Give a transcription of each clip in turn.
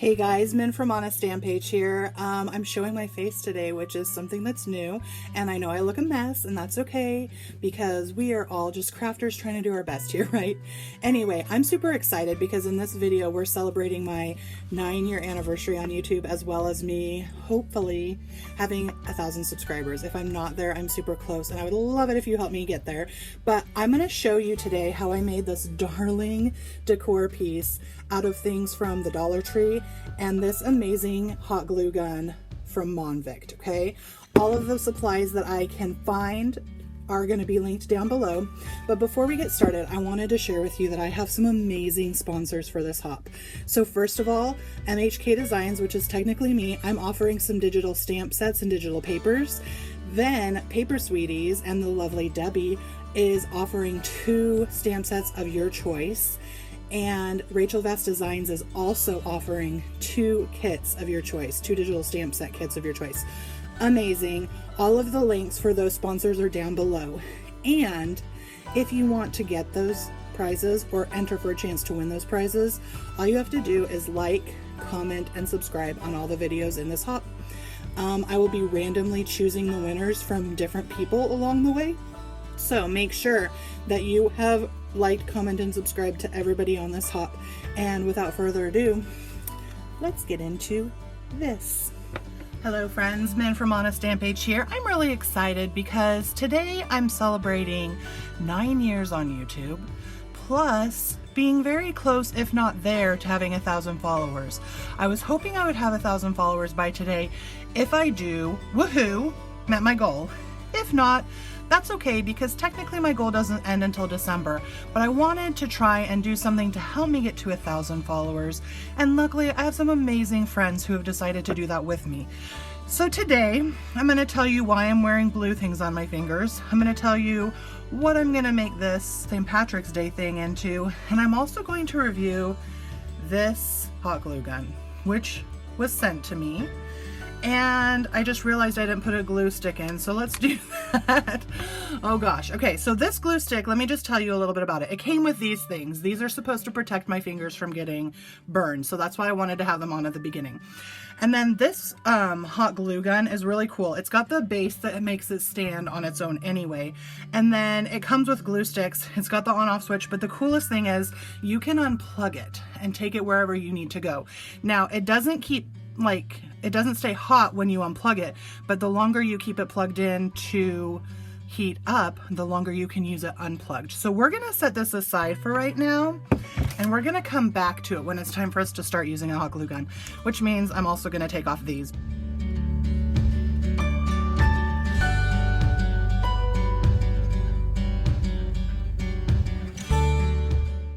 Hey guys, Min from On a Stamp Page here. I'm showing my face today, which is something that's new, and I know I look a mess, and that's okay, because we are all just crafters trying to do our best here, right? Anyway, I'm super excited because in this video, we're celebrating my 9-year anniversary on YouTube, as well as me, hopefully, having 1,000 subscribers. If I'm not there, I'm super close, and I would love it if you help me get there. But I'm going to show you today how I made this darling decor piece out of things from the Dollar Tree and this amazing hot glue gun from Monvict, okay? All of the supplies that I can find are going to be linked down below. But before we get started, I wanted to share with you that I have some amazing sponsors for this hop. So first of all, MHKDesigns, which is technically me, I'm offering some digital stamp sets and digital papers. Then Paper Sweeties and the lovely Debbie is offering 2 stamp sets of your choice. And Rachel Vass Designs is also offering 2 kits of your choice, 2 digital stamp set kits of your choice. Amazing. All of the links for those sponsors are down below. And if you want to get those prizes or enter for a chance to win those prizes, all you have to do is like, comment, and subscribe on all the videos in this hop. I will be randomly choosing the winners from different people along the way. So make sure that you have liked, comment, and subscribe to everybody on this hop. And without further ado, let's get into this. Hello friends, Min from On a Stamp Page here. I'm really excited because today I'm celebrating 9 years on YouTube, plus being very close, if not there, to having 1,000 followers. I was hoping I would have 1,000 followers by today. If I do, woohoo, met my goal. If not, that's okay, because technically my goal doesn't end until December, but I wanted to try and do something to help me get to 1,000 followers, and luckily I have some amazing friends who have decided to do that with me. So today I'm going to tell you why I'm wearing blue things on my fingers. I'm going to tell you what I'm going to make this St. Patrick's Day thing into, and I'm also going to review this hot glue gun, which was sent to me. And I just realized I didn't put a glue stick in, so let's do that. Oh gosh. Okay, so this glue stick, let me just tell you a little bit about it. It came with these things. These are supposed to protect my fingers from getting burned, so that's why I wanted to have them on at the beginning. And then this hot glue gun is really cool. It's got the base that makes it stand on its own anyway. And then it comes with glue sticks. It's got the on-off switch, but the coolest thing is you can unplug it and take it wherever you need to go. Now, it doesn't keep, it doesn't stay hot when you unplug it, but the longer you keep it plugged in to heat up, the longer you can use it unplugged. So we're gonna set this aside for right now, and we're gonna come back to it when it's time for us to start using a hot glue gun, which means I'm also gonna take off these.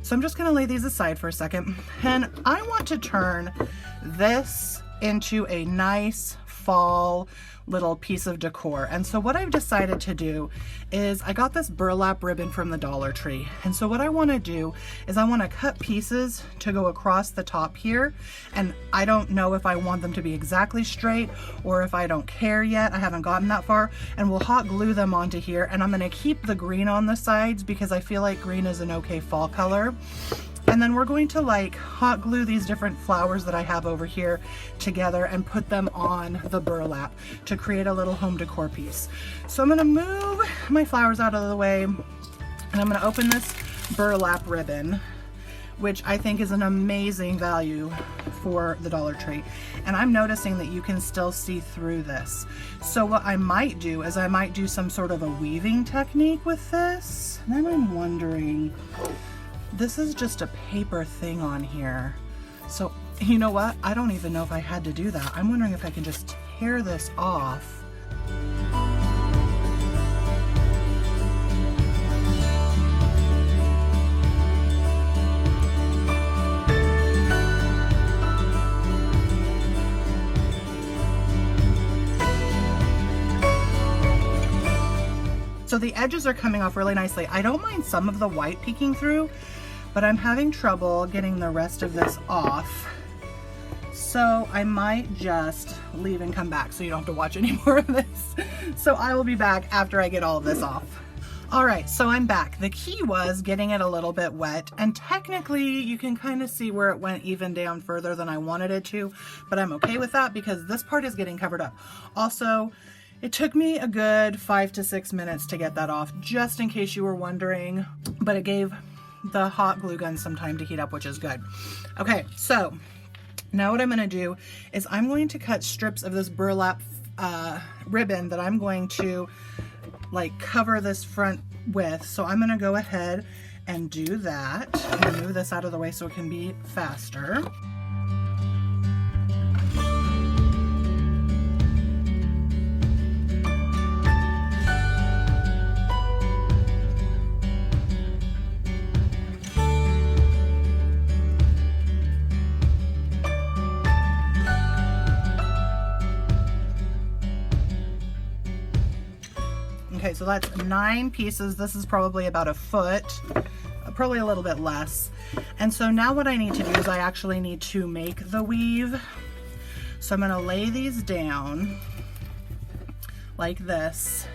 So I'm just gonna lay these aside for a second, and I want to turn this into a nice fall little piece of decor. And so what I've decided to do is I got this burlap ribbon from the Dollar Tree. And so what I want to do is I want to cut pieces to go across the top here. And I don't know if I want them to be exactly straight or if I don't care yet. I haven't gotten that far. And we'll hot glue them onto here. And I'm going to keep the green on the sides because I feel like green is an okay fall color. And then we're going to hot glue these different flowers that I have over here together and put them on the burlap to create a little home decor piece. So I'm going to move my flowers out of the way, and I'm going to open this burlap ribbon, which I think is an amazing value for the Dollar Tree. And I'm noticing that you can still see through this. So what I might do is I might do some sort of a weaving technique with this. And then I'm wondering, this is just a paper thing on here. So you know what? I don't even know if I had to do that. I'm wondering if I can just tear this off. So the edges are coming off really nicely. I don't mind some of the white peeking through, but I'm having trouble getting the rest of this off. So I might just leave and come back so you don't have to watch any more of this. So I will be back after I get all of this off. All right, so I'm back. The key was getting it a little bit wet, and technically you can kind of see where it went even down further than I wanted it to, but I'm okay with that because this part is getting covered up. Also, it took me a good 5 to 6 minutes to get that off, just in case you were wondering, but it gave the hot glue gun some time to heat up, which is good. Okay, so now what I'm gonna do is I'm going to cut strips of this burlap ribbon that I'm going to like cover this front with. So I'm gonna go ahead and do that. I'm gonna move this out of the way so it can be faster. Okay, so that's 9 pieces. This is probably about a foot, probably a little bit less. And so now what I need to do is I actually need to make the weave. So I'm gonna lay these down like this,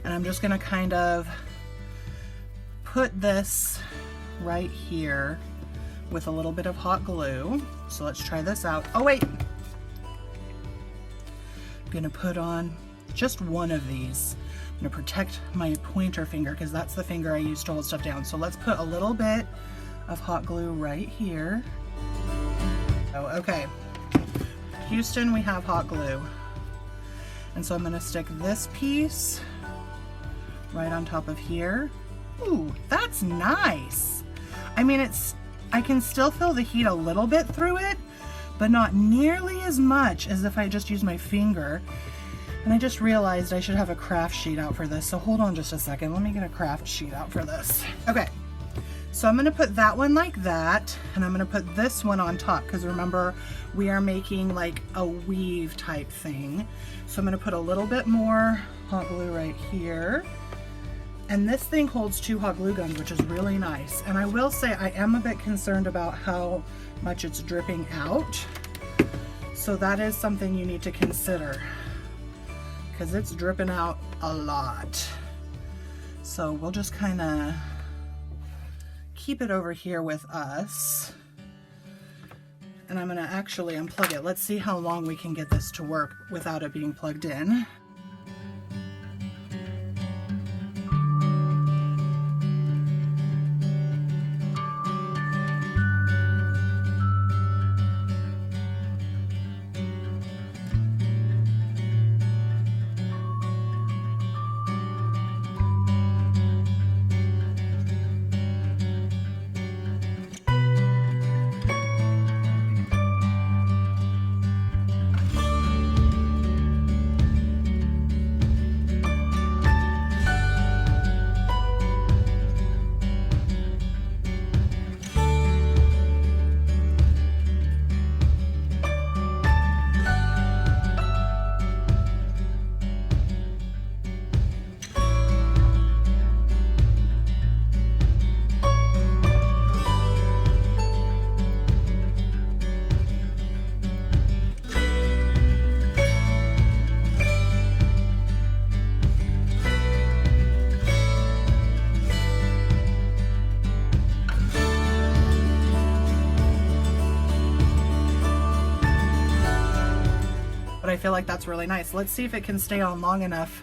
and I'm just gonna kind of put this right here with a little bit of hot glue. So let's try this out. Oh wait, I'm gonna put on just one of these. I'm gonna protect my pointer finger because that's the finger I use to hold stuff down. So let's put a little bit of hot glue right here. Oh, okay. Houston, we have hot glue. And so I'm gonna stick this piece right on top of here. Ooh, that's nice. I mean, I can still feel the heat a little bit through it, but not nearly as much as if I just use my finger. And I just realized I should have a craft sheet out for this. So hold on just a second. Let me get a craft sheet out for this. Okay, so I'm gonna put that one like that, and I'm gonna put this one on top because remember, we are making like a weave type thing. So I'm gonna put a little bit more hot glue right here. And this thing holds 2 hot glue guns, which is really nice. And I will say I am a bit concerned about how much it's dripping out. So that is something you need to consider, because it's dripping out a lot. So we'll just kind of keep it over here with us. And I'm gonna actually unplug it. Let's see how long we can get this to work without it being plugged in. I feel like that's really nice. Let's see if it can stay on long enough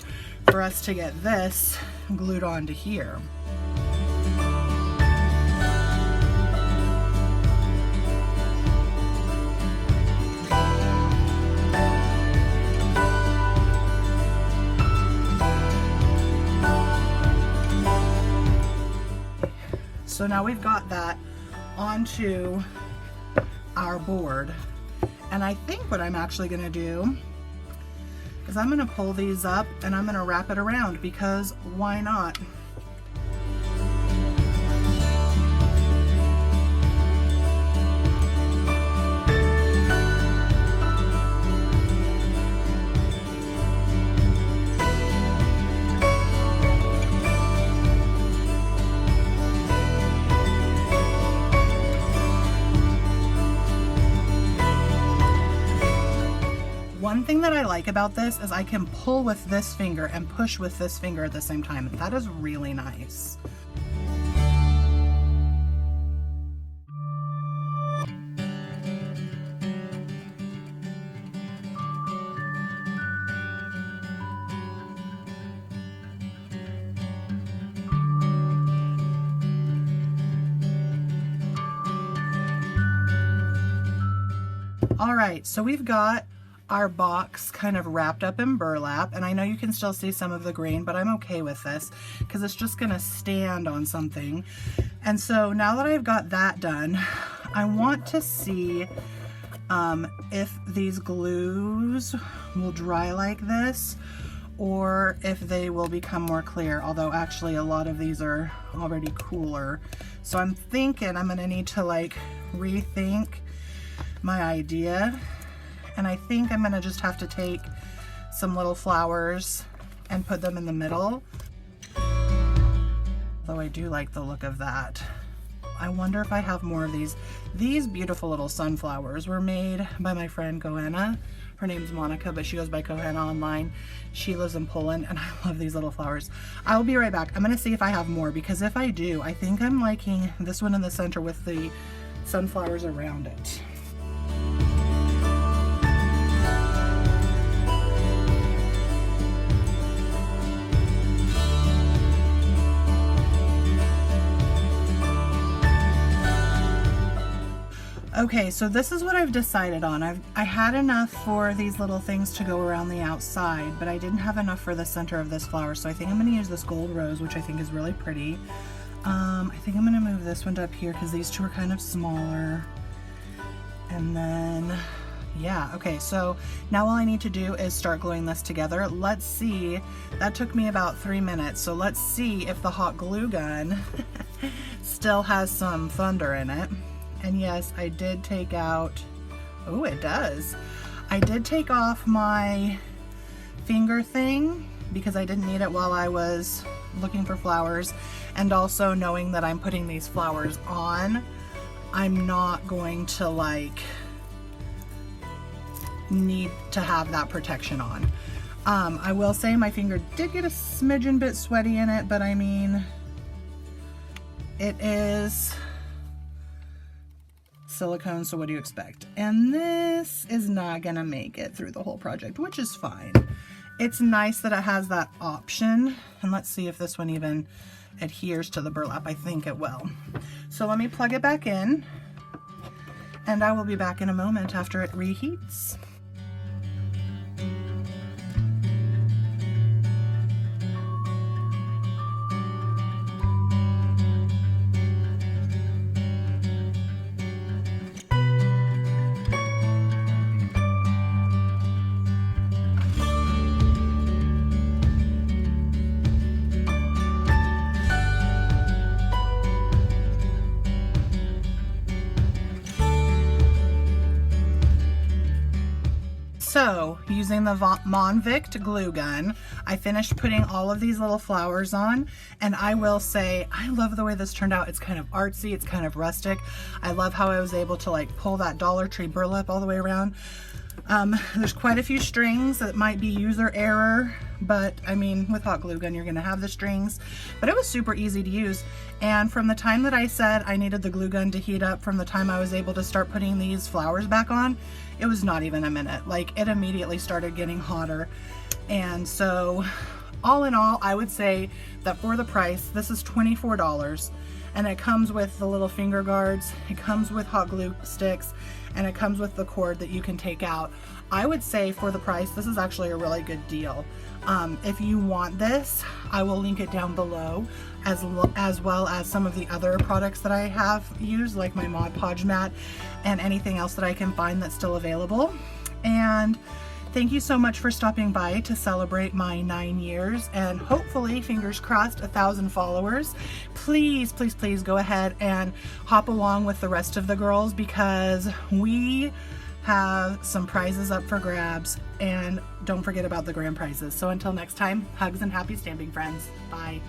for us to get this glued onto here. So now we've got that onto our board. And I think what I'm actually gonna do is I'm gonna pull these up and I'm gonna wrap it around, because why not? One thing that I like about this is I can pull with this finger and push with this finger at the same time. That is really nice. All right, so we've got our box kind of wrapped up in burlap, and I know you can still see some of the green, but I'm okay with this because it's just gonna stand on something. And so now that I've got that done, I want to see if these glues will dry like this or if they will become more clear, although actually a lot of these are already cooler. So I'm thinking I'm gonna need to like rethink my idea, and I think I'm gonna just have to take some little flowers and put them in the middle. Though I do like the look of that. I wonder if I have more of these. These beautiful little sunflowers were made by my friend Kohenna. Her name's Monica, but she goes by Kohenna online. She lives in Poland, and I love these little flowers. I'll be right back. I'm gonna see if I have more, because if I do, I think I'm liking this one in the center with the sunflowers around it. Okay, so this is what I've decided on. I had enough for these little things to go around the outside, but I didn't have enough for the center of this flower, so I think I'm going to use this gold rose, which I think is really pretty. I think I'm going to move this one to up here because these two are kind of smaller. And then, yeah, okay, so now all I need to do is start gluing this together. Let's see, that took me about 3 minutes, so let's see if the hot glue gun still has some thunder in it. And yes, I did take out, oh, it does. I did take off my finger thing because I didn't need it while I was looking for flowers. And also knowing that I'm putting these flowers on, I'm not going to like need to have that protection on. I will say my finger did get a smidgen bit sweaty in it, but I mean, it is silicone, so what do you expect? And this is not gonna make it through the whole project, which is fine. It's nice that it has that option, and let's see if this one even adheres to the burlap. I think it will. So let me plug it back in, and I will be back in a moment after it reheats. So using the Monvict glue gun, I finished putting all of these little flowers on, and I will say I love the way this turned out. It's kind of artsy, it's kind of rustic. I love how I was able to like pull that Dollar Tree burlap all the way around. There's quite a few strings that might be user error, but I mean, with hot glue gun, you're gonna have the strings, but it was super easy to use. And from the time that I said I needed the glue gun to heat up, from the time I was able to start putting these flowers back on, it was not even a minute. Like, it immediately started getting hotter. And so all in all, I would say that for the price, this is $24, and it comes with the little finger guards, it comes with hot glue sticks, and it comes with the cord that you can take out. I would say for the price, this is actually a really good deal. If you want this, I will link it down below, as well as some of the other products that I have used, like my Mod Podge mat and anything else that I can find that's still available. And thank you so much for stopping by to celebrate my 9 years, and hopefully, fingers crossed, 1,000 followers. Please, please, please go ahead and hop along with the rest of the girls, because we have some prizes up for grabs, and don't forget about the grand prizes. So until next time, hugs and happy stamping, friends. Bye.